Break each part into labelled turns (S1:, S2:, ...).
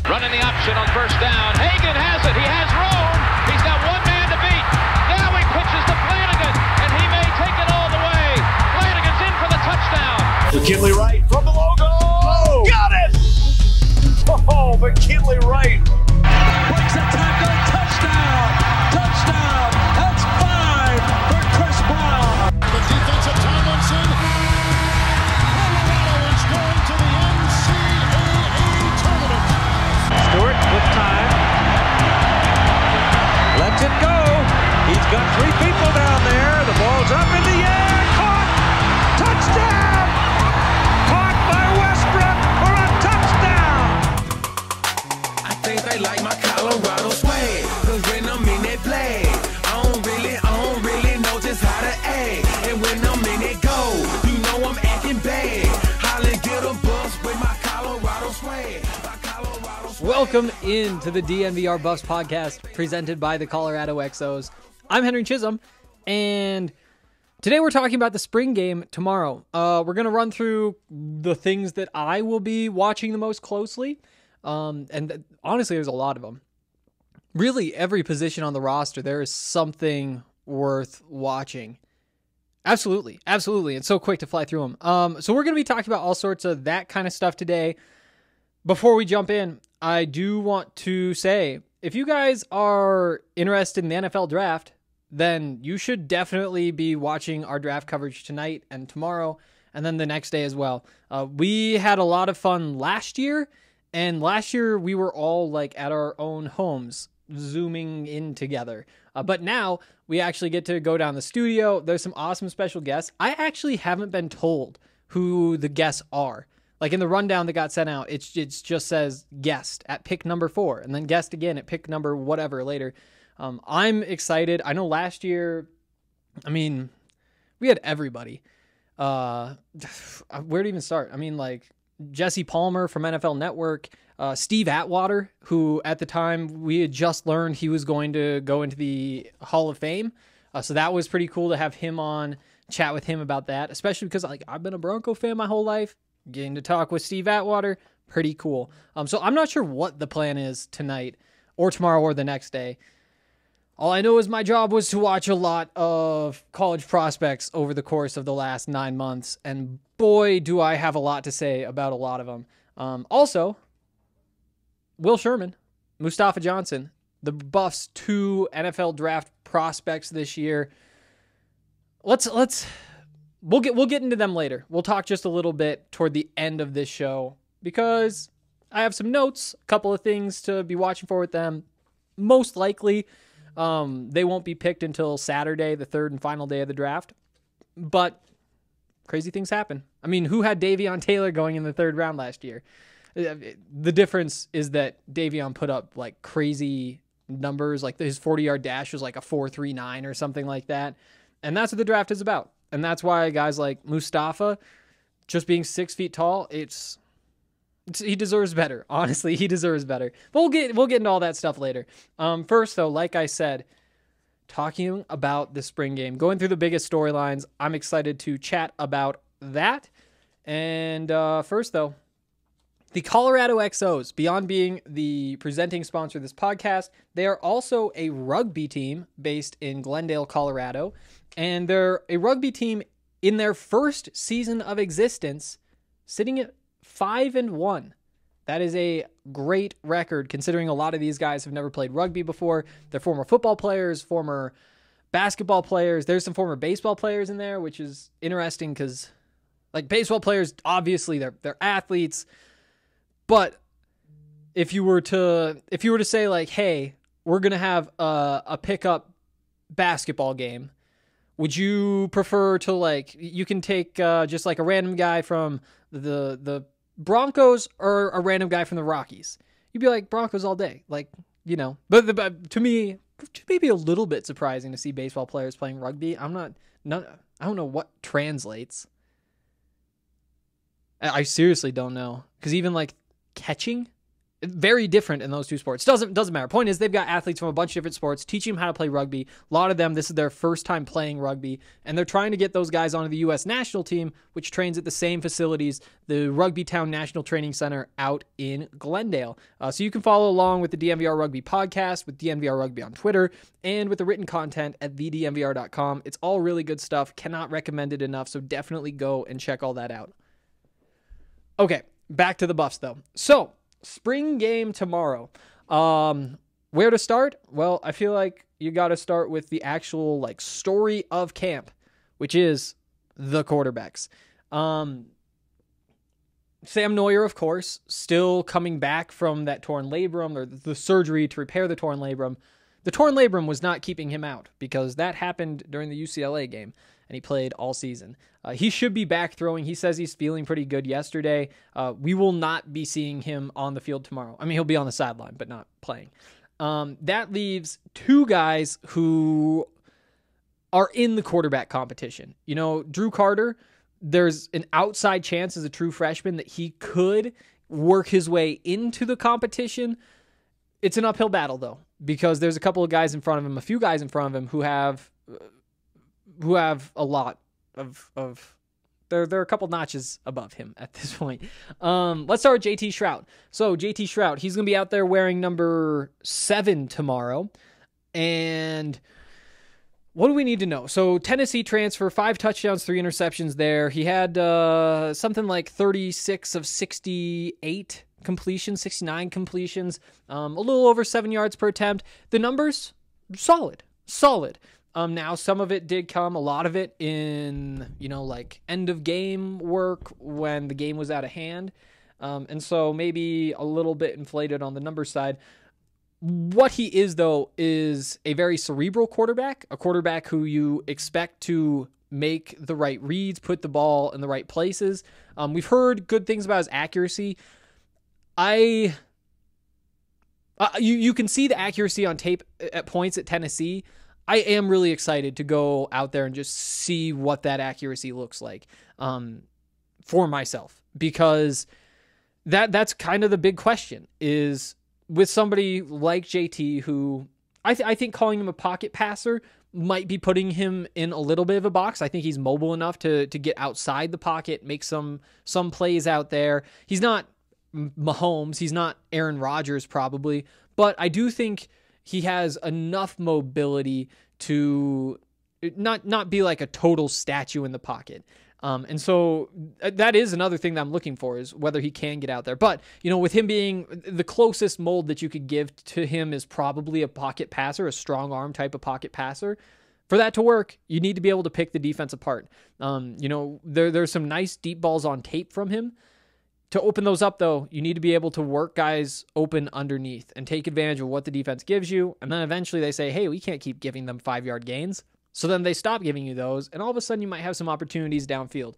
S1: Running the option on first down. Hagan has it. He has room. He's got one man to beat. Now he pitches to Flanagan, and he may take it all the way. Flanagan's in for the touchdown.
S2: McKinley Wright from the logo. Oh, got it! Oh, McKinley Wright.
S3: Breaks a tackle. Touchdown. Touchdown. That's 5 for Chris Brown.
S4: The defense of Tomlinson. Colorado is going to the NCAA tournament.
S3: Stewart with time. Lets it go. He's got 3 people down there. The ball's up in the air. Caught. Touchdown. Caught by Westbrook for a touchdown.
S5: I think they like my Colorado swag. Cause when I'm in that flag, I don't really know just how to act. And when I'm in that goal, you know I'm acting bad. Holly get a bus with my Colorado swag.
S6: Welcome into the DNVR Buffs podcast presented by the Colorado XOs. I'm Henry Chisholm, and today we're talking about the spring game tomorrow. We're going to run through the things that I will be watching the most closely, and honestly, there's a lot of them. Really, every position on the roster, there is something worth watching. Absolutely. It's so quick to fly through them. So we're going to be talking about all sorts of that kind of stuff today. Before we jump in, I do want to say, if you guys are interested in the NFL draft, then you should definitely be watching our draft coverage tonight and tomorrow, and then the next day as well. We had a lot of fun last year, and last year we were all like at our own homes, zooming in together. But now we actually get to go down the studio. There's some awesome special guests. I actually haven't been told who the guests are. Like in the rundown that got sent out, it just says guest at pick number 4, and then guest again at pick number whatever later. I'm excited. I know last year, we had everybody. Where to even start? Like Jesse Palmer from NFL Network, Steve Atwater, who at the time we had just learned he was going to go into the Hall of Fame. So that was pretty cool to have him on, chat with him about that, especially because I've been a Bronco fan my whole life. Getting to talk with Steve Atwater, pretty cool. So I'm not sure what the plan is tonight or tomorrow or the next day. All I know is my job was to watch a lot of college prospects over the course of the last 9 months, and boy, do I have a lot to say about a lot of them. Also, Will Sherman, Mustafa Johnson, the Buffs' 2 NFL draft prospects this year. We'll get into them later. We'll talk just a little bit toward the end of this show because I have some notes, a couple of things to be watching for with them. Most likely, they won't be picked until Saturday, the 3rd and final day of the draft. But crazy things happen. Who had Davion Taylor going in the 3rd round last year? The difference is that Davion put up like crazy numbers, like his 40-yard dash was like a 4.39 or something like that. And that's what the draft is about. And that's why guys like Mustafa, just being 6 feet tall, he deserves better. Honestly, he deserves better. But we'll get into all that stuff later. First, though, like I said, talking about the spring game, going through the biggest storylines, I'm excited to chat about that. And first, though, the Colorado XOs, beyond being the presenting sponsor of this podcast, they are also a rugby team based in Glendale, Colorado. And they're a rugby team in their first season of existence, sitting at 5-1. That is a great record, considering a lot of these guys have never played rugby before. They're former football players, former basketball players. There's some former baseball players in there, which is interesting because, baseball players, obviously they're athletes. But if you were to say hey, we're gonna have a pickup basketball game, would you prefer to you can take just a random guy from the Broncos or a random guy from the Rockies? You'd be like Broncos all day, But to me, maybe a little bit surprising to see baseball players playing rugby. I don't know what translates. I seriously don't know, because even catching, very different in those two sports. Doesn't matter. Point is, they've got athletes from a bunch of different sports teaching them how to play rugby. A lot of them, this is their first time playing rugby, and they're trying to get those guys onto the U.S. national team, which trains at the same facilities, the Rugby Town National Training Center out in Glendale. So you can follow along with the DNVR Rugby podcast, with DNVR Rugby on Twitter, and with the written content at thednvr.com. It's all really good stuff. Cannot recommend it enough, so definitely go and check all that out. Okay, back to the Buffs, though. So, spring game tomorrow. Where to start? Well, I feel like you got to start with the actual story of camp, which is the quarterbacks. Sam Neuer, of course, still coming back from that torn labrum, or the surgery to repair the torn labrum. The torn labrum was not keeping him out because that happened during the UCLA game, and he played all season. He should be back throwing. He says he's feeling pretty good yesterday. We will not be seeing him on the field tomorrow. I mean, he'll be on the sideline, but not playing. That leaves two guys who are in the quarterback competition. You know, Drew Carter, there's an outside chance as a true freshman that he could work his way into the competition. It's an uphill battle, though, because there's a couple of guys in front of him, a few guys in front of him who have a lot of they're a couple notches above him at this point. Let's start with JT Shrout. So JT Shrout, he's going to be out there wearing number 7 tomorrow. And what do we need to know? So Tennessee transfer, 5 touchdowns, 3 interceptions there. He had something like 36 of 68 completions, 69 completions, a little over 7 yards per attempt. The numbers, solid. Now, some of it did come, a lot of it in, end of game work when the game was out of hand. And so maybe a little bit inflated on the number side. What he is, though, is a very cerebral quarterback, a quarterback who you expect to make the right reads, put the ball in the right places. We've heard good things about his accuracy. You can see the accuracy on tape at points at Tennessee. I am really excited to go out there and just see what that accuracy looks like for myself, because that's kind of the big question is with somebody like JT, who I think calling him a pocket passer might be putting him in a little bit of a box. I think he's mobile enough to get outside the pocket, make some plays out there. He's not Mahomes, he's not Aaron Rodgers probably, but I do think he has enough mobility to not be like a total statue in the pocket. And so that is another thing that I'm looking for, is whether he can get out there. But, with him being the closest mold that you could give to him is probably a pocket passer, a strong arm type of pocket passer. For that to work, you need to be able to pick the defense apart. There's some nice deep balls on tape from him. To open those up, though, you need to be able to work guys open underneath and take advantage of what the defense gives you. And then eventually they say, hey, we can't keep giving them 5-yard gains. So then they stop giving you those, and all of a sudden you might have some opportunities downfield.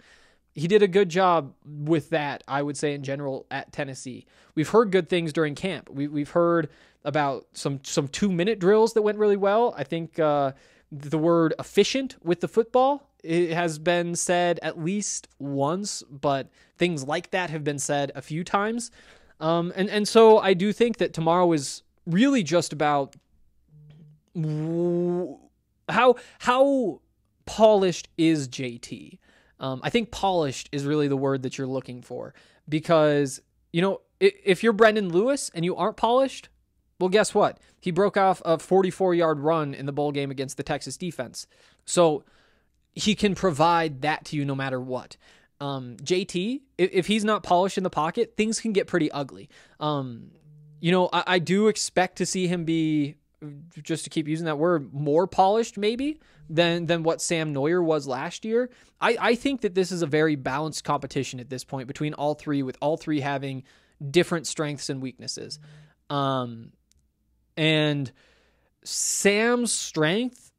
S6: He did a good job with that, I would say, in general, at Tennessee. We've heard good things during camp. We've heard about some 2-minute drills that went really well. I think the word efficient with the football, it has been said at least once, but things like that have been said a few times. And so I do think that tomorrow is really just about how polished is JT. I think polished is really the word that you're looking for, because, if you're Brendan Lewis and you aren't polished, well, guess what? He broke off a 44-yard run in the bowl game against the Texas defense. So he can provide that to you no matter what. JT, if he's not polished in the pocket, things can get pretty ugly. I do expect to see him be, just to keep using that word, more polished maybe than what Sam Neuer was last year. I think that this is a very balanced competition at this point between all three, with all three having different strengths and weaknesses. And Sam's strength,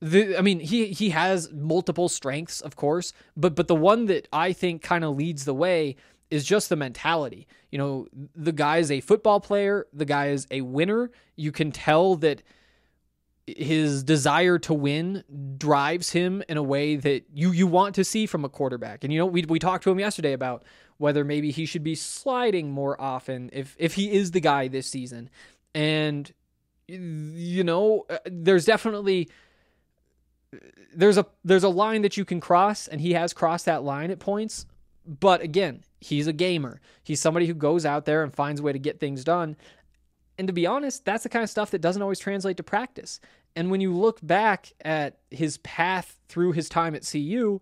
S6: he has multiple strengths, of course, but the one that I think kind of leads the way is just the mentality. The guy is a football player. The guy is a winner. You can tell that his desire to win drives him in a way that you want to see from a quarterback. And, we talked to him yesterday about whether maybe he should be sliding more often if he is the guy this season. And, there's definitely, there's a line that you can cross, and he has crossed that line at points. But again, he's a gamer. He's somebody who goes out there and finds a way to get things done. And to be honest, that's the kind of stuff that doesn't always translate to practice. And when you look back at his path through his time at CU,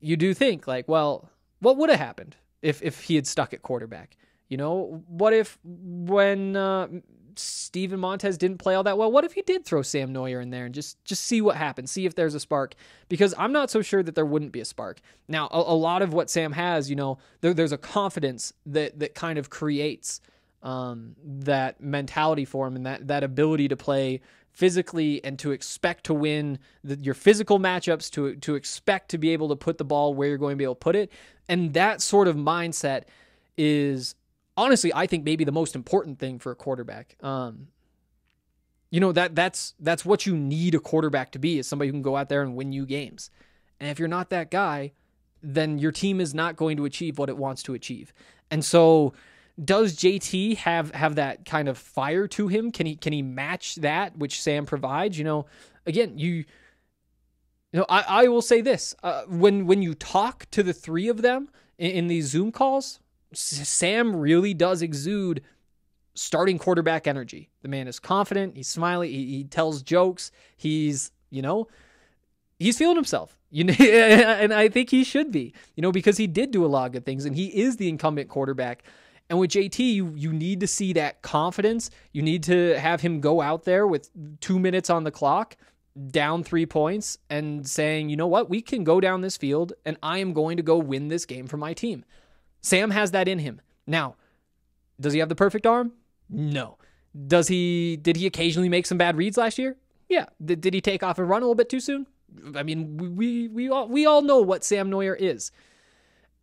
S6: you do think like, well, what would have happened if he had stuck at quarterback? What if when Steven Montez didn't play all that well, what if he did throw Sam Neuer in there and just see what happens, see if there's a spark? Because I'm not so sure that there wouldn't be a spark. Now, a lot of what Sam has, there's a confidence that kind of creates that mentality for him, and that ability to play physically and to expect to win your physical matchups, to expect to be able to put the ball where you're going to be able to put it. And that sort of mindset is honestly, I think, maybe the most important thing for a quarterback. That's what you need a quarterback to be, is somebody who can go out there and win you games. And if you're not that guy, then your team is not going to achieve what it wants to achieve. And so, does JT have that kind of fire to him? Can he match that which Sam provides? Again, I will say this: when you talk to the three of them in these Zoom calls, Sam really does exude starting quarterback energy. The man is confident. He's smiley. He tells jokes. He's feeling himself. And I think he should be. Because he did do a lot of good things, and he is the incumbent quarterback. And with JT, you need to see that confidence. You need to have him go out there with 2 minutes on the clock, down 3 points, and saying, you know what, we can go down this field, and I am going to go win this game for my team. Sam has that in him. Now, does he have the perfect arm? No. Did he occasionally make some bad reads last year? Yeah. Did he take off and run a little bit too soon? I mean, we all know what Sam Neuer is.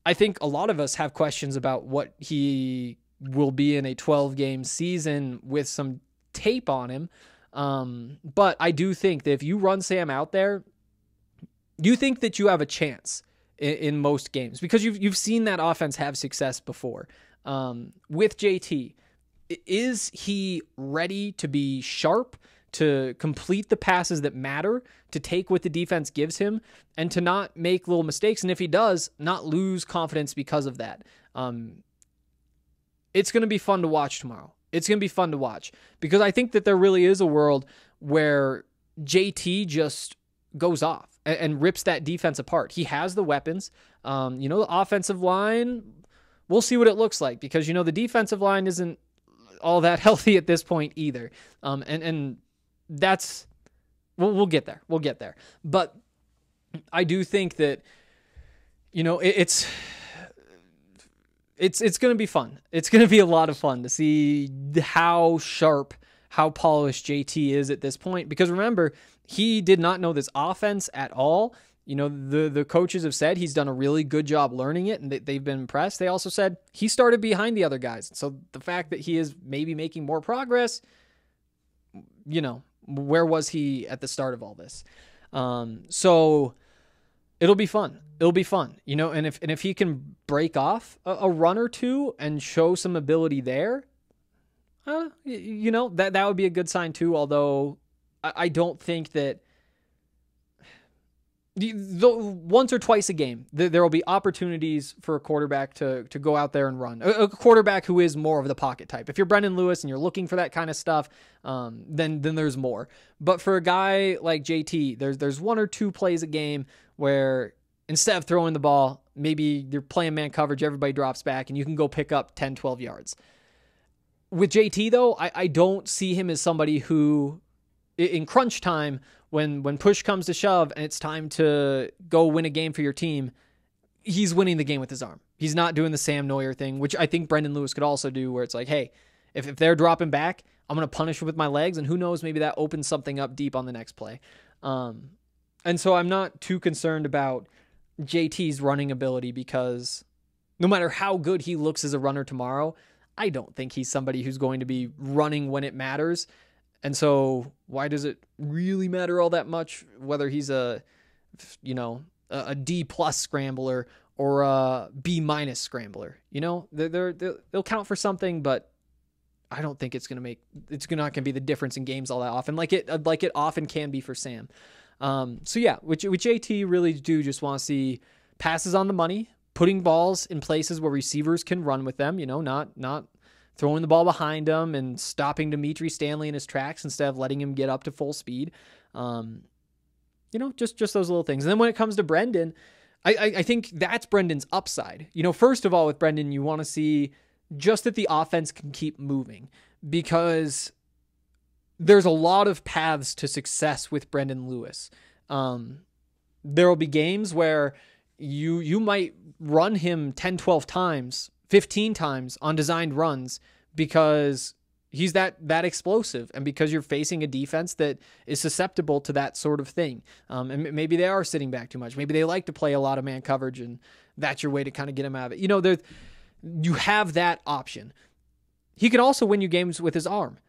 S6: I think a lot of us have questions about what he will be in a 12-game season with some tape on him. But I do think that if you run Sam out there, you think that you have a chance in most games, because you've seen that offense have success before. With JT, is he ready to be sharp, to complete the passes that matter, to take what the defense gives him, and to not make little mistakes? And if he does, not lose confidence because of that. It's going to be fun to watch tomorrow. It's going to be fun to watch, because I think that there really is a world where JT just goes off and rips that defense apart. He has the weapons. The offensive line, we'll see what it looks like, because, the defensive line isn't all that healthy at this point either. And that's, we'll get there. We'll get there. But I do think that, it's going to be fun. It's going to be a lot of fun to see how sharp, how polished JT is at this point. Because remember, he did not know this offense at all. The coaches have said he's done a really good job learning it, and they've been impressed. They also said he started behind the other guys. So the fact that he is maybe making more progress, where was he at the start of all this? So it'll be fun. It'll be fun, and if he can break off a run or two and show some ability there, that would be a good sign too. Although I don't think that once or twice a game, there will be opportunities for a quarterback to go out there and run. A quarterback who is more of the pocket type. If you're Brendan Lewis and you're looking for that kind of stuff, then there's more. But for a guy like JT, there's 1 or 2 plays a game where instead of throwing the ball, maybe you're playing man coverage, everybody drops back, and you can go pick up 10, 12 yards. With JT, though, I don't see him as somebody who, in crunch time, when push comes to shove and it's time to go win a game for your team, he's winning the game with his arm. He's not doing the Sam Neuer thing, which I think Brendan Lewis could also do, where it's like, hey, if they're dropping back, I'm going to punish them with my legs, and who knows, maybe that opens something up deep on the next play. And so I'm not too concerned about JT's running ability, because no matter how good he looks as a runner tomorrow, I don't think he's somebody who's going to be running when it matters. And so why does it really matter all that much whether he's a D+ scrambler or a B- scrambler. You know, they'll count for something, but I don't think it's not going to be the difference in games all that often, like it often can be for Sam. So yeah, with JT, really do just want to see passes on the money, putting balls in places where receivers can run with them, you know, not throwing the ball behind him and stopping Dimitri Stanley in his tracks instead of letting him get up to full speed. You know, just those little things. And then when it comes to Brendan, I think that's Brendan's upside. You know, first of all, with Brendan, you want to see just that the offense can keep moving, because there's a lot of paths to success with Brendan Lewis. There will be games where you might run him 10, 12 times, 15 times on designed runs because he's that explosive, and because you're facing a defense that is susceptible to that sort of thing. And maybe they are sitting back too much. Maybe they like to play a lot of man coverage, and that's your way to kind of get him out of it. You know, you have that option. He can also win you games with his arm.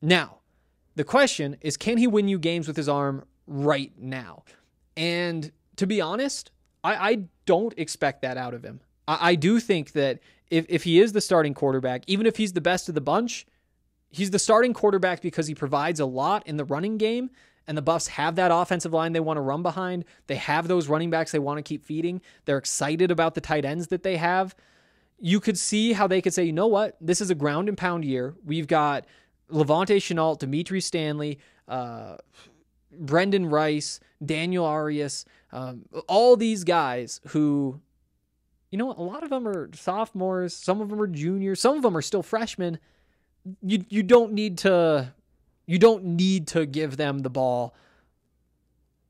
S6: Now, the question is, can he win you games with his arm right now? And to be honest, I don't expect that out of him. I do think that if he is the starting quarterback, even if he's the best of the bunch, he's the starting quarterback because he provides a lot in the running game, and the Buffs have that offensive line they want to run behind. They have those running backs they want to keep feeding. They're excited about the tight ends that they have. You could see how they could say, you know what, this is a ground and pound year. We've got Levante Chenault, Dimitri Stanley, Brendan Rice, Daniel Arias, all these guys who, you know, a lot of them are sophomores, some of them are juniors, some of them are still freshmen. You don't need to give them the ball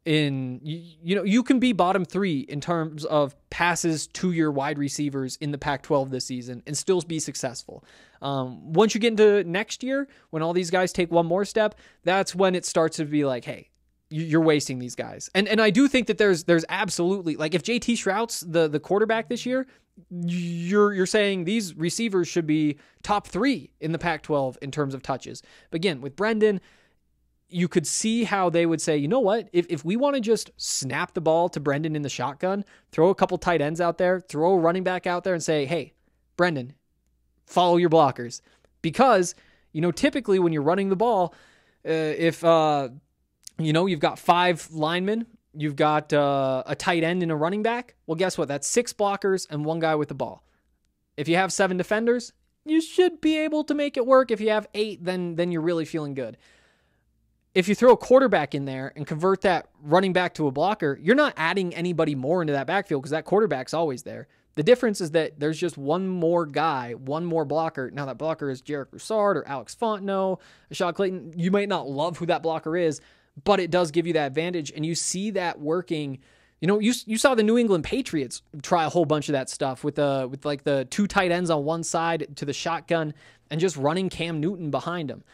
S6: in, you know, you can be bottom 3 in terms of passes to your wide receivers in the Pac-12 this season and still be successful. Once you get into next year, when all these guys take one more step, that's when it starts to be like, hey, you're wasting these guys. And I do think that there's absolutely, like, if JT Shrout's the quarterback this year, you're saying these receivers should be top 3 in the Pac-12 in terms of touches. But again, with Brendan, you could see how they would say, you know what, if we want to just snap the ball to Brendan in the shotgun, throw a couple tight ends out there, throw a running back out there and say, hey, Brendan, follow your blockers. Because, you know, typically when you're running the ball, if you know, you've got 5 linemen, you've got a tight end and a running back, well, guess what? That's 6 blockers and 1 guy with the ball. If you have 7 defenders, you should be able to make it work. If you have 8, then you're really feeling good. If you throw a quarterback in there and convert that running back to a blocker, you're not adding anybody more into that backfield because that quarterback's always there. The difference is that there's just one more guy, one more blocker. Now that blocker is Jarek Broussard or Alex Fontenot, Rashad Clayton. You might not love who that blocker is, but it does give you that advantage, and you see that working. You know, you saw the New England Patriots try a whole bunch of that stuff with like the 2 tight ends on one side to the shotgun and just running Cam Newton behind them.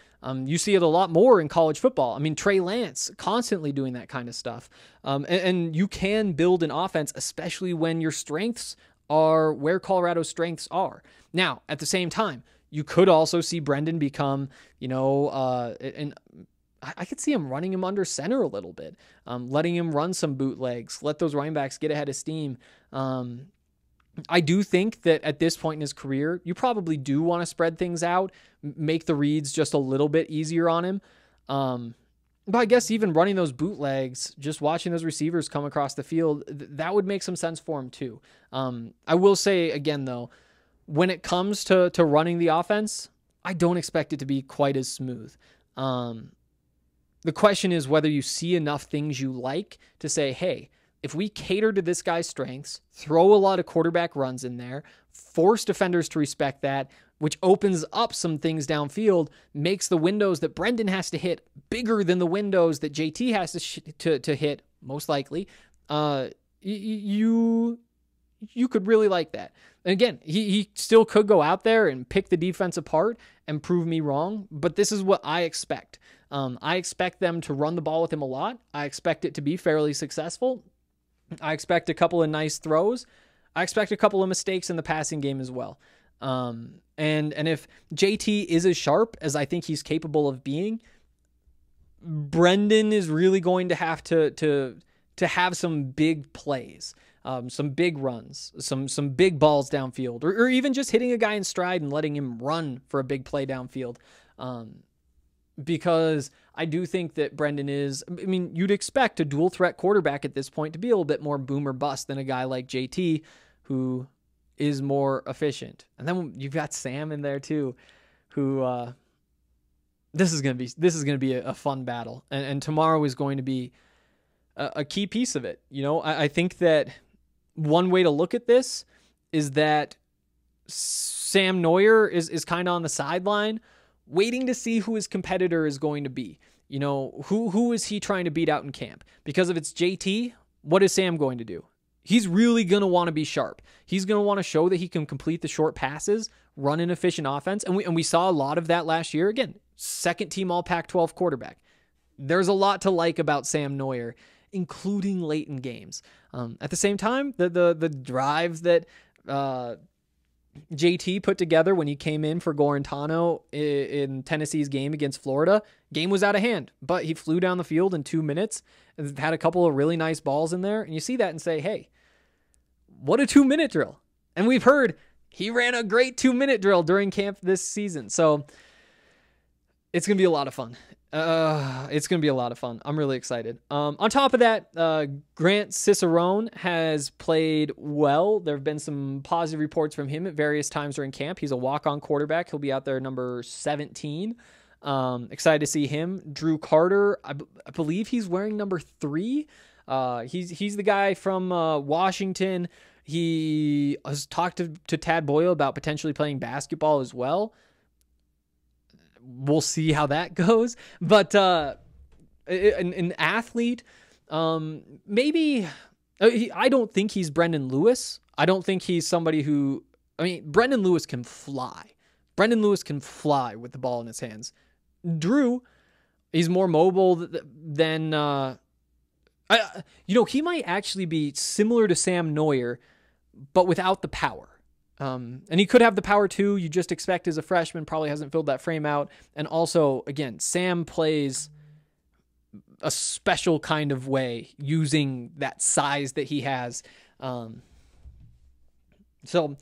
S6: You see it a lot more in college football. I mean, Trey Lance constantly doing that kind of stuff. And you can build an offense, especially when your strengths are where Colorado's strengths are. Now, at the same time, you could also see Brendan become, you know, I could see him running him under center a little bit, letting him run some bootlegs, let those running backs get ahead of steam. I do think that at this point in his career, you probably do want to spread things out, make the reads just a little bit easier on him. But I guess even running those bootlegs, just watching those receivers come across the field, that would make some sense for him too. I will say again, though, when it comes to running the offense, I don't expect it to be quite as smooth. The question is whether you see enough things you like to say, hey, if we cater to this guy's strengths, throw a lot of quarterback runs in there, force defenders to respect that, which opens up some things downfield, makes the windows that Brendan has to hit bigger than the windows that JT has to hit, most likely, you could really like that. And again, he still could go out there and pick the defense apart and prove me wrong, but this is what I expect. I expect them to run the ball with him a lot. I expect it to be fairly successful. I expect a couple of nice throws. I expect a couple of mistakes in the passing game as well. And if JT is as sharp as I think he's capable of being, Brendan is really going to have to have some big plays. some big runs, some big balls downfield, or even just hitting a guy in stride and letting him run for a big play downfield. Because I do think that Brendan is, I mean, you'd expect a dual threat quarterback at this point to be a little bit more boom or bust than a guy like JT, who is more efficient. And then you've got Sam in there too, who, this is going to be a fun battle. And tomorrow is going to be a key piece of it. You know, I think that one way to look at this is that Sam Neuer is kind of on the sideline, waiting to see who his competitor is going to be. You know, who is he trying to beat out in camp? Because if it's JT, what is Sam going to do? He's really going to want to be sharp. He's going to want to show that he can complete the short passes, run an efficient offense. And we saw a lot of that last year. Again, second team all Pac-12 quarterback. There's a lot to like about Sam Neuer, including late in games. At the same time, the drives that JT put together when he came in for Gorentano in Tennessee's game against Florida, game was out of hand, but he flew down the field in 2 minutes and had a couple of really nice balls in there. And you see that and say, hey, what a 2-minute drill. And we've heard he ran a great 2-minute drill during camp this season. So it's going to be a lot of fun. It's going to be a lot of fun. I'm really excited. On top of that, Grant Cicerone has played well. There have been some positive reports from him at various times during camp. He's a walk-on quarterback. He'll be out there number 17. Excited to see him. Drew Carter, I believe he's wearing number 3. He's the guy from Washington. He has talked to Tad Boyle about potentially playing basketball as well. We'll see how that goes. But an athlete, maybe I don't think he's Brendan Lewis. I don't think he's somebody who, I mean, Brendan Lewis can fly. Brendan Lewis can fly with the ball in his hands. Drew, he's more mobile than, he might actually be similar to Sam Neuer, but without the power. And he could have the power too. You just expect as a freshman, probably hasn't filled that frame out. And also, again, Sam plays a special kind of way using that size that he has. So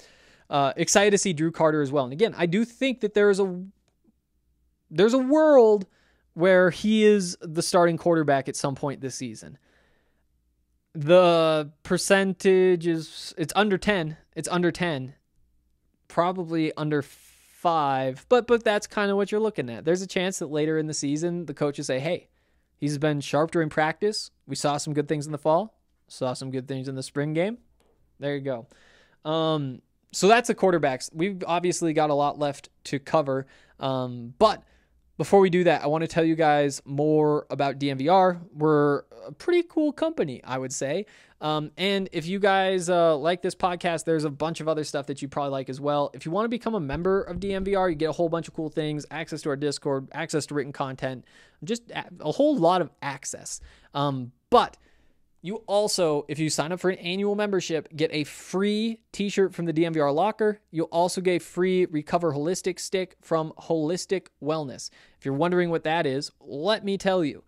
S6: excited to see Drew Carter as well. And again, I do think that there's a world where he is the starting quarterback at some point this season. The percentage it's under 10. It's under 10. Probably under 5, but that's kind of what you're looking at. There's a chance that later in the season, the coaches say, hey, he's been sharp during practice. We saw some good things in the fall, saw some good things in the spring game. There you go. So that's the quarterbacks. We've obviously got a lot left to cover. But before we do that, I want to tell you guys more about DNVR. We're a pretty cool company, I would say. And if you guys like this podcast, there's a bunch of other stuff that you probably like as well. If you want to become a member of DNVR, you get a whole bunch of cool things, access to our Discord, access to written content, just a whole lot of access. But you also, if you sign up for an annual membership, get a free t-shirt from the DNVR locker. You'll also get a free Recover Holistic stick from Holistic Wellness. If you're wondering what that is, let me tell you.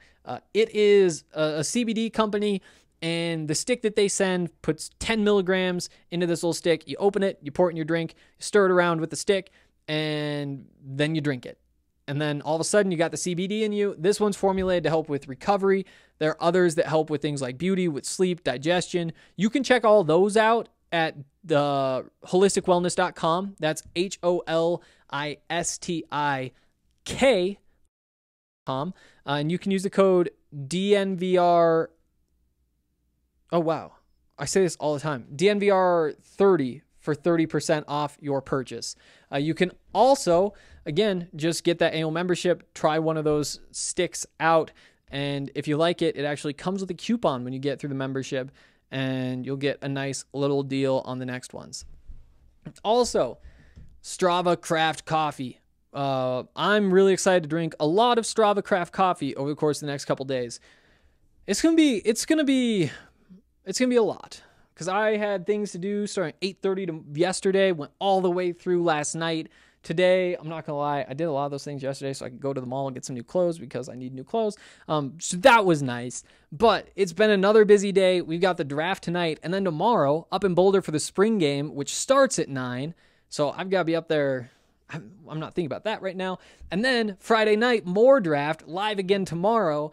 S6: It is a CBD company, and the stick that they send puts 10 milligrams into this little stick. You open it, you pour it in your drink, you stir it around with the stick, and then you drink it. And then all of a sudden you got the CBD in you. This one's formulated to help with recovery. There are others that help with things like beauty, with sleep, digestion. You can check all those out at the holisticwellness.com. That's HOLISTIK.com. And you can use the code DNVR. Oh, wow. I say this all the time. DNVR30 for 30% off your purchase. You can also, again, just get that annual membership, try one of those sticks out, and if you like it, it actually comes with a coupon when you get through the membership, and you'll get a nice little deal on the next ones. Also, Strava Craft Coffee. I'm really excited to drink a lot of Strava Craft Coffee over the course of the next couple days. It's gonna be a lot. Because I had things to do starting 8:30 to yesterday, went all the way through last night, today, I'm not going to lie, I did a lot of those things yesterday so I could go to the mall and get some new clothes because I need new clothes. So that was nice. But it's been another busy day. We've got the draft tonight, and then tomorrow up in Boulder for the spring game, which starts at 9. So I've got to be up there. I'm not thinking about that right now. And then Friday night, more draft, live again tomorrow.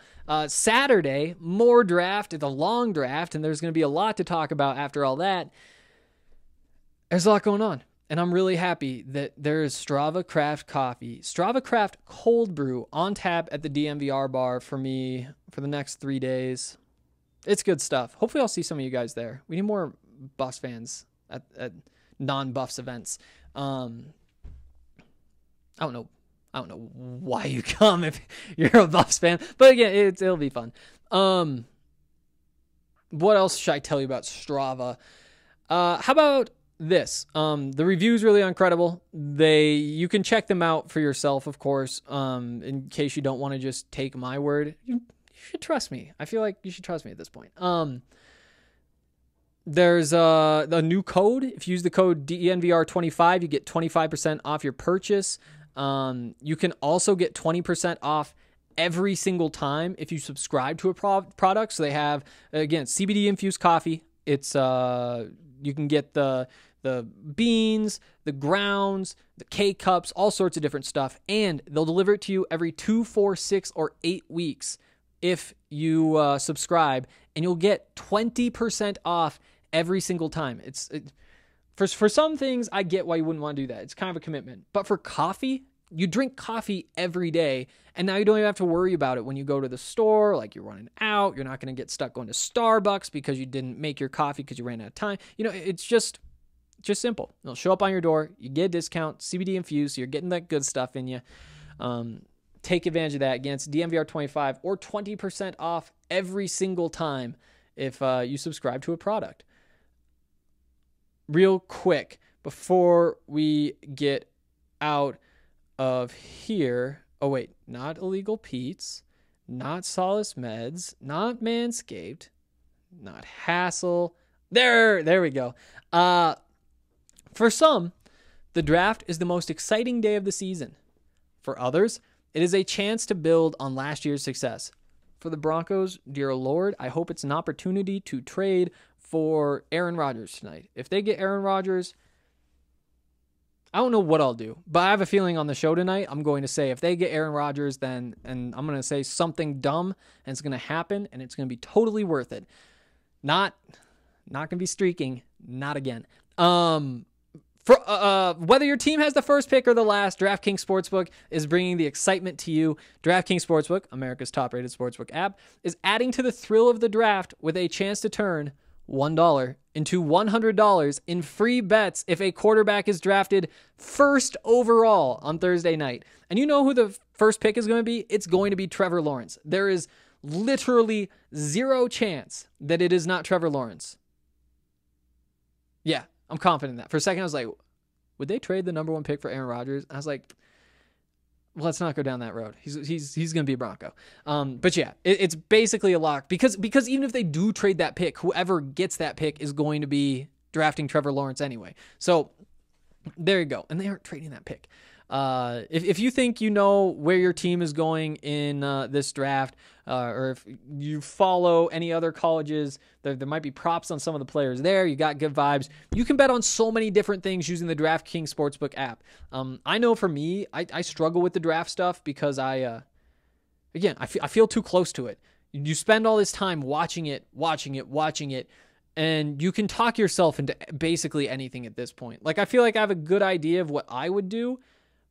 S6: Saturday, more draft, the long draft, and there's going to be a lot to talk about after all that. There's a lot going on, and I'm really happy that there is Strava Craft Coffee, Strava Craft Cold Brew on tap at the DMVR bar for me for the next 3 days. It's good stuff. Hopefully I'll see some of you guys there. We need more Buffs fans at non-Buffs events. I don't know why you come if you're a Buffs fan, but again, it'll be fun. What else should I tell you about Strava? How about this? The review's really incredible. You can check them out for yourself, of course. In case you don't want to just take my word, you should trust me. I feel like you should trust me at this point. There's a new code. If you use the code DNVR25, you get 25% off your purchase. You can also get 20% off every single time if you subscribe to a product. So they have, again, CBD infused coffee. It's you can get the beans, the grounds, the K-cups, all sorts of different stuff, and they'll deliver it to you every 2, 4, 6, or 8 weeks if you subscribe, and you'll get 20% off every single time. For some things, I get why you wouldn't want to do that. It's kind of a commitment. But for coffee, you drink coffee every day, and now you don't even have to worry about it when you go to the store, like you're running out. You're not going to get stuck going to Starbucks because you didn't make your coffee because you ran out of time. It's just simple. It'll show up on your door. You get a discount, CBD infused, so you're getting that good stuff in you. Take advantage of that. Again, it's DMVR25 or 20% off every single time if you subscribe to a product. Real quick, before we get out of here. Oh, wait. Not Illegal Pete's. Not Solace Meds. Not Manscaped. Not Hassle. There we go. For some, the draft is the most exciting day of the season. For others, it is a chance to build on last year's success. For the Broncos, dear Lord, I hope it's an opportunity to trade for Aaron Rodgers tonight. If they get Aaron Rodgers, I don't know what I'll do, but I have a feeling on the show tonight, I'm going to say if they get Aaron Rodgers, and I'm going to say something dumb, and it's going to happen, and it's going to be totally worth it. Not going to be streaking, not again. Whether your team has the first pick or the last, DraftKings Sportsbook is bringing the excitement to you. DraftKings Sportsbook, America's top-rated sportsbook app, is adding to the thrill of the draft with a chance to turn $1 into $100 in free bets if a quarterback is drafted first overall on Thursday night. And you know who the first pick is going to be? It's going to be Trevor Lawrence. There is literally zero chance that it is not Trevor Lawrence. Yeah, I'm confident in that. For a second, I was like, would they trade the number 1 pick for Aaron Rodgers? I was like, let's not go down that road. He's going to be a Bronco. But yeah, it's basically a lock because even if they do trade that pick, whoever gets that pick is going to be drafting Trevor Lawrence anyway. So there you go. And they aren't trading that pick. If you think you know where your team is going in this draft, or if you follow any other colleges, there might be props on some of the players there. You got good vibes. You can bet on so many different things using the DraftKings Sportsbook app. I know for me, I struggle with the draft stuff because I feel too close to it. You spend all this time watching it, and you can talk yourself into basically anything at this point. Like, I feel like I have a good idea of what I would do,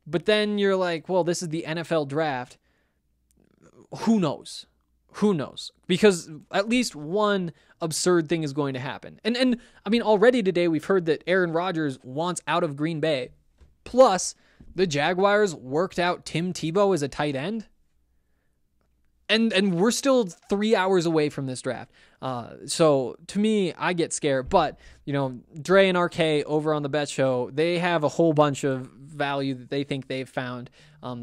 S6: but then you're like, well, this is the NFL draft. Who knows? Because at least one absurd thing is going to happen. And I mean, already today we've heard that Aaron Rodgers wants out of Green Bay. Plus, the Jaguars worked out Tim Tebow as a tight end. And we're still 3 hours away from this draft. So to me, I get scared. But, Dre and RK over on the Bet Show, they have a whole bunch of value that they think they've found.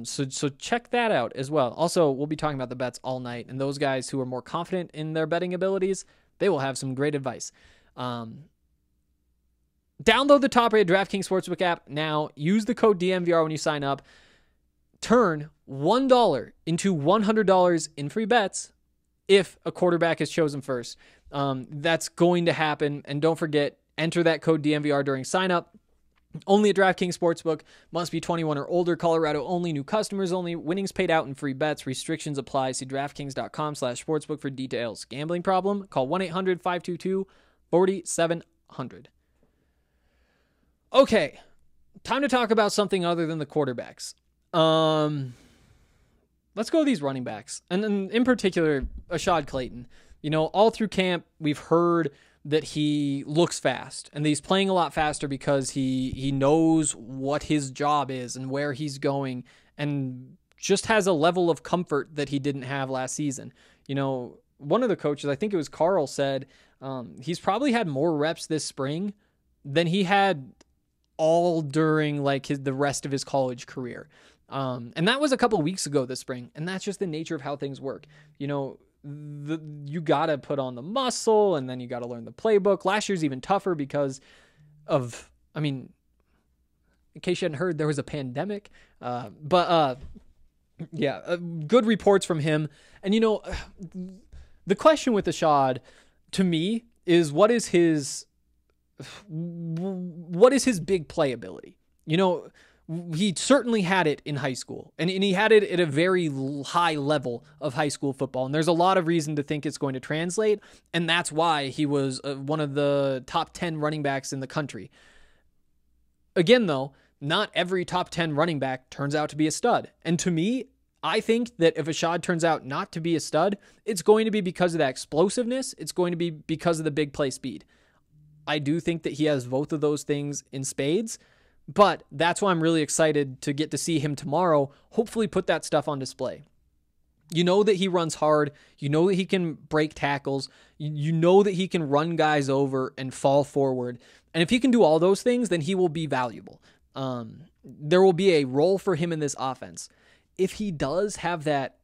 S6: So check that out as well. Also, we'll be talking about the bets all night. And those guys who are more confident in their betting abilities, they will have some great advice. Download the top-rated DraftKings Sportsbook app now. Use the code DMVR when you sign up. Turn $1 into $100 in free bets if a quarterback is chosen first. That's going to happen. And don't forget, enter that code DMVR during sign-up. Only at DraftKings Sportsbook. Must be 21 or older. Colorado only. New customers only. Winnings paid out in free bets. Restrictions apply. See DraftKings.com/sportsbook for details. Gambling problem? Call 1-800-522-4700. Okay. Time to talk about something other than the quarterbacks. Let's go with these running backs. And in particular, Ashad Clayton. You know, all through camp, we've heard that he looks fast and that he's playing a lot faster because he knows what his job is and where he's going and just has a level of comfort that he didn't have last season. You know, one of the coaches, I think it was Carl, said he's probably had more reps this spring than he had all during like the rest of his college career. And that was a couple weeks ago this spring. And that's just the nature of how things work. You know, you got to put on the muscle and then you got to learn the playbook. Last year's even tougher because of, I mean, in case you hadn't heard, there was a pandemic. Good reports from him. And, you know, the question with Ashad to me is what is his big playability? You know, he certainly had it in high school, and he had it at a very high level of high school football. And there's a lot of reason to think it's going to translate. And that's why he was one of the top 10 running backs in the country. Again, though, not every top 10 running back turns out to be a stud. And to me, I think that if Ashad turns out not to be a stud, it's going to be because of that explosiveness. It's going to be because of the big play speed. I do think that he has both of those things in spades. But that's why I'm really excited to get to see him tomorrow, hopefully put that stuff on display. You know that he runs hard. You know that he can break tackles. You know that he can run guys over and fall forward. And if he can do all those things, then he will be valuable. There will be a role for him in this offense. If he does have that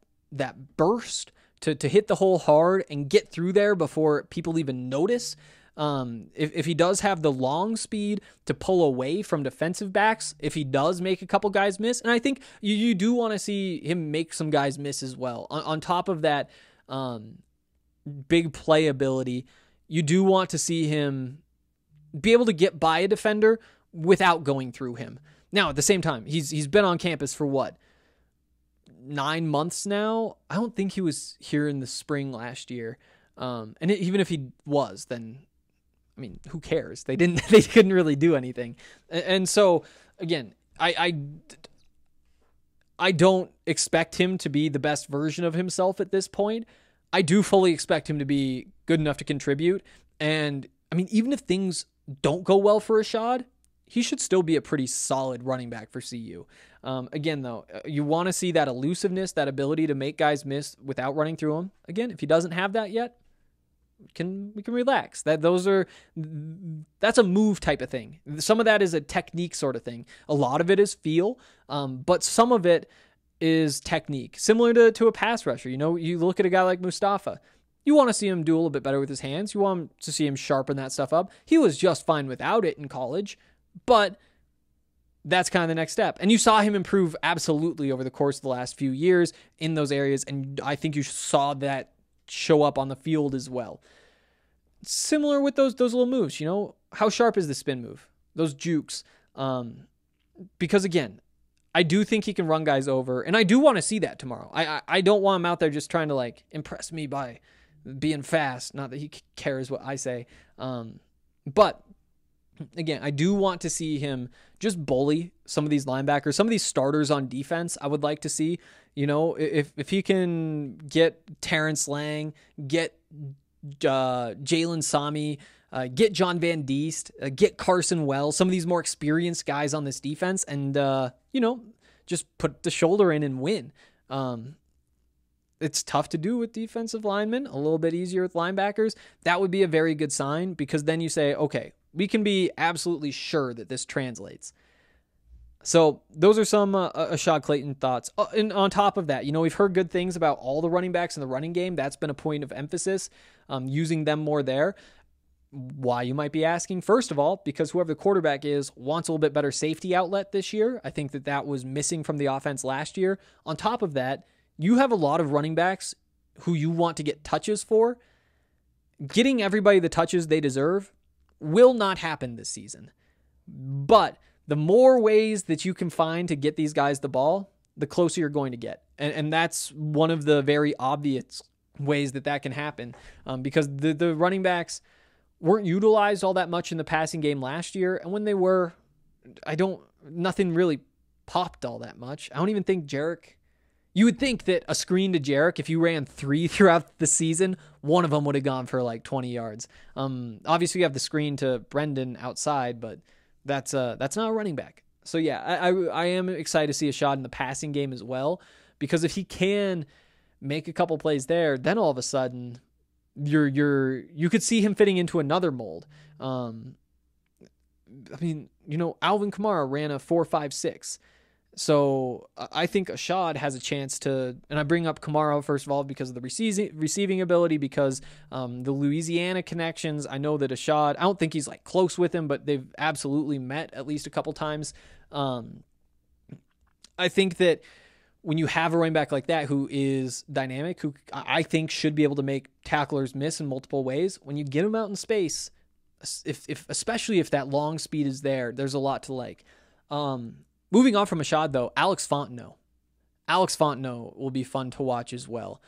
S6: burst to hit the hole hard and get through there before people even notice, if he does have the long speed to pull away from defensive backs, if he does make a couple guys miss, and I think you do want to see him make some guys miss as well. On top of that big playability, you do want to see him be able to get by a defender without going through him. Now, at the same time, he's been on campus for what? 9 months now? I don't think he was here in the spring last year. And even if he was, then I mean, who cares? They couldn't really do anything. And so again, I don't expect him to be the best version of himself at this point. I do fully expect him to be good enough to contribute. And I mean, even if things don't go well for Ashad, he should still be a pretty solid running back for CU. Again, though, you want to see that elusiveness, that ability to make guys miss without running through them. Again, if he doesn't have that yet, we can relax. That's a move type of thing. Some of that is a technique sort of thing. A lot of it is feel, but some of it is technique. Similar to a pass rusher. You know, you look at a guy like Mustafa. You want to see him do a little bit better with his hands. You want to see him sharpen that stuff up. He was just fine without it in college, but that's kind of the next step. And you saw him improve absolutely over the course of the last few years in those areas, and I think you saw that show up on the field as well. Similar with those little moves, you know, how sharp is the spin move? Those jukes. Because again, I do think he can run guys over, and I do want to see that tomorrow. I don't want him out there just trying to like impress me by being fast. Not that he cares what I say. But again, I do want to see him just bully some of these linebackers, some of these starters on defense. I would like to see, you know, if he can get Terrence Lang, get Jalen Sami, get John Van Diest, get Carson Wells, some of these more experienced guys on this defense, and you know, just put the shoulder in and win. It's tough to do with defensive linemen, a little bit easier with linebackers. That would be a very good sign, because then you say, okay, we can be absolutely sure that this translates. So those are some Ashad Clayton thoughts. And on top of that, you know, we've heard good things about all the running backs in the running game. That's been a point of emphasis, using them more there. Why, you might be asking? First of all, because whoever the quarterback is wants a little bit better safety outlet this year. I think that was missing from the offense last year. On top of that, you have a lot of running backs who you want to get touches for. Getting everybody the touches they deserve will not happen this season. But the more ways that you can find to get these guys the ball, the closer you're going to get. And that's one of the very obvious ways that can happen, because the running backs weren't utilized all that much in the passing game last year. And when they were, nothing really popped all that much. I don't even think Jarek, you would think that a screen to Jarek, if you ran 3 throughout the season, one of them would have gone for like 20 yards. Obviously you have the screen to Brendan outside, but that's not a running back. So yeah, I am excited to see a shot in the passing game as well, because if he can make a couple plays there, then all of a sudden you could see him fitting into another mold. Alvin Kamara ran a 4.56. So I think Ashad has a chance to, and I bring up Kamara first of all because of the receiving ability, because the Louisiana connections. I know that Ashad, I don't think he's like close with him, but they've absolutely met at least a couple times. I think that when you have a running back like that who is dynamic, who I think should be able to make tacklers miss in multiple ways, when you get him out in space, especially if that long speed is there, there's a lot to like. Moving on from Ashad, though, Alex Fontenot. Alex Fontenot will be fun to watch as well.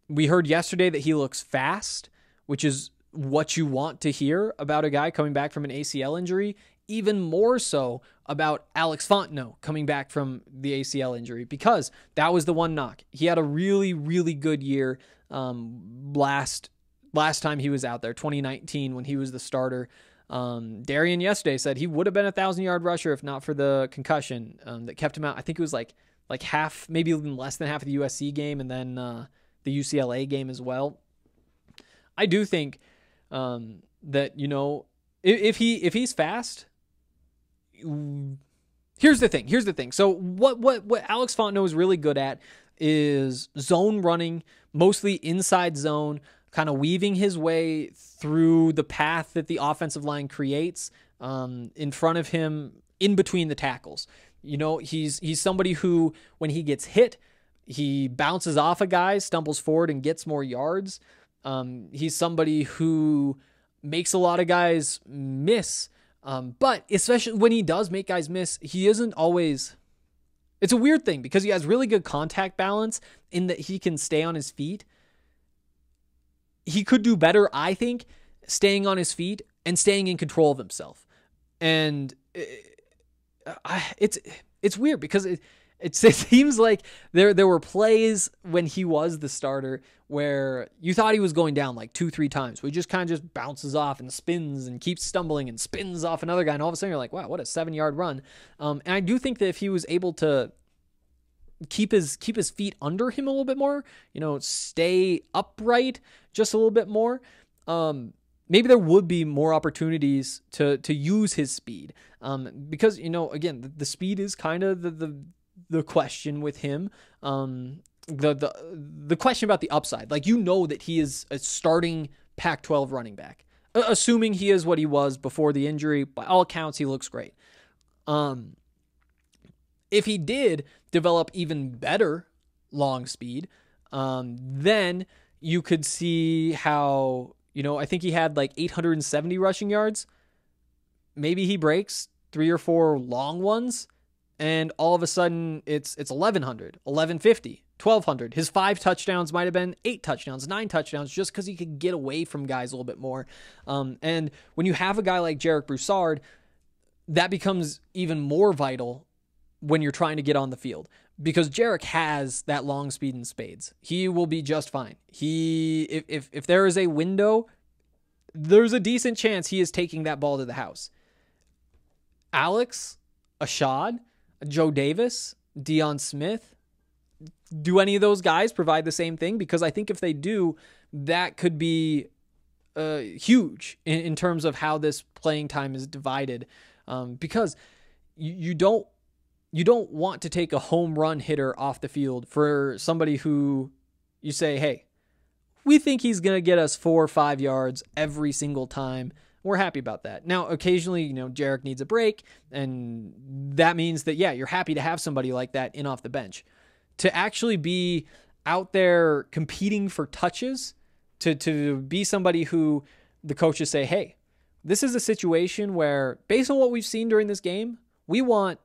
S6: We heard yesterday that he looks fast, which is what you want to hear about a guy coming back from an ACL injury. Even more so about Alex Fontenot coming back from the ACL injury, because that was the one knock. He had a really, really good year last time he was out there, 2019, when he was the starter. Darian yesterday said he would have been a 1,000-yard rusher if not for the concussion that kept him out. I think it was like half, maybe even less than half of the USC game, and then the UCLA game as well. I do think that, if he's fast, here's the thing. So what Alex Fontenot is really good at is zone running, mostly inside zone, kind of weaving his way through the path that the offensive line creates in front of him, in between the tackles. He's somebody who, when he gets hit, he bounces off a guy, stumbles forward, and gets more yards. He's somebody who makes a lot of guys miss, but especially when he does make guys miss, he isn't always... It's a weird thing because he has really good contact balance in that he can stay on his feet. He could do better, I think, staying on his feet and staying in control of himself. And it's weird because it seems like there were plays when he was the starter where you thought he was going down like 2-3 times. Where he just kind of just bounces off and spins and keeps stumbling and spins off another guy. And all of a sudden you're like, wow, what a 7-yard run. And I do think that if he was able to keep his feet under him a little bit more, stay upright just a little bit more, maybe there would be more opportunities to use his speed. Because, again, the speed is kind of the question with him. The question about the upside, like, that he is a starting Pac-12 running back, assuming he is what he was before the injury. By all accounts, he looks great. If he did develop even better long speed, then you could see how, I think he had like 870 rushing yards. Maybe he breaks 3 or 4 long ones, and all of a sudden it's 1,100, 1,150, 1,200. His 5 touchdowns might have been 8 touchdowns, 9 touchdowns, just because he could get away from guys a little bit more. And when you have a guy like Jarek Broussard, that becomes even more vital when you're trying to get on the field, because Jarek has that long speed in spades. He will be just fine. If there is a window, there's a decent chance he is taking that ball to the house. Alex, Ashad, Joe Davis, Deion Smith, do any of those guys provide the same thing? Because I think if they do, that could be huge in terms of how this playing time is divided. Because you don't want to take a home run hitter off the field for somebody who you say, hey, we think he's going to get us 4 or 5 yards every single time. We're happy about that. Now, occasionally, Jarek needs a break, and that means that, yeah, you're happy to have somebody like that in off the bench. To actually be out there competing for touches, to be somebody who the coaches say, hey, this is a situation where, based on what we've seen during this game, we want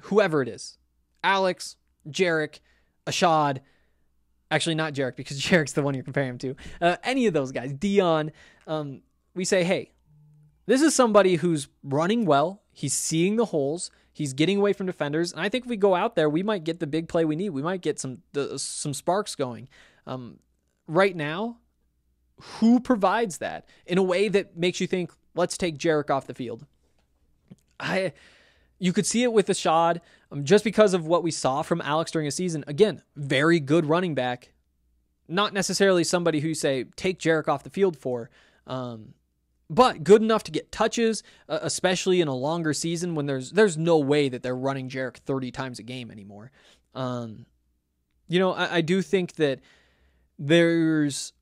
S6: whoever it is, Alex, Jarek, Ashad, actually not Jarek because Jarek's the one you're comparing him to, any of those guys, Dion, we say, hey, this is somebody who's running well. He's seeing the holes. He's getting away from defenders. And I think if we go out there, we might get the big play we need. We might get some sparks going. Right now, who provides that in a way that makes you think, let's take Jarek off the field? You could see it with Ashad just because of what we saw from Alex during a season. Again, very good running back. Not necessarily somebody who you say, take Jarek off the field for. But good enough to get touches, especially in a longer season when there's no way that they're running Jarek 30 times a game anymore. I do think that there's...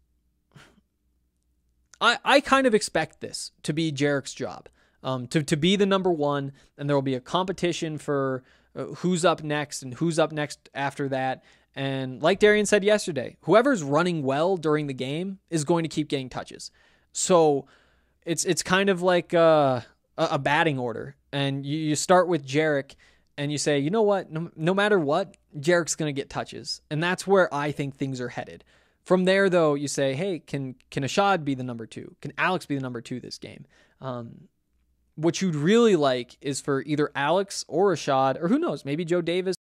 S6: I kind of expect this to be Jarek's job, to be the number one, and there will be a competition for who's up next and who's up next after that. And like Darian said yesterday, whoever's running well during the game is going to keep getting touches. So it's kind of like a batting order, and you start with Jarek, and you say, you know what, no matter what, Jarek's going to get touches, and that's where I think things are headed. From there, though, you say, hey, can Ashad be the number 2? Can Alex be the number 2 this game? What you'd really like is for either Alex or Ashad, or who knows, maybe Joe Davis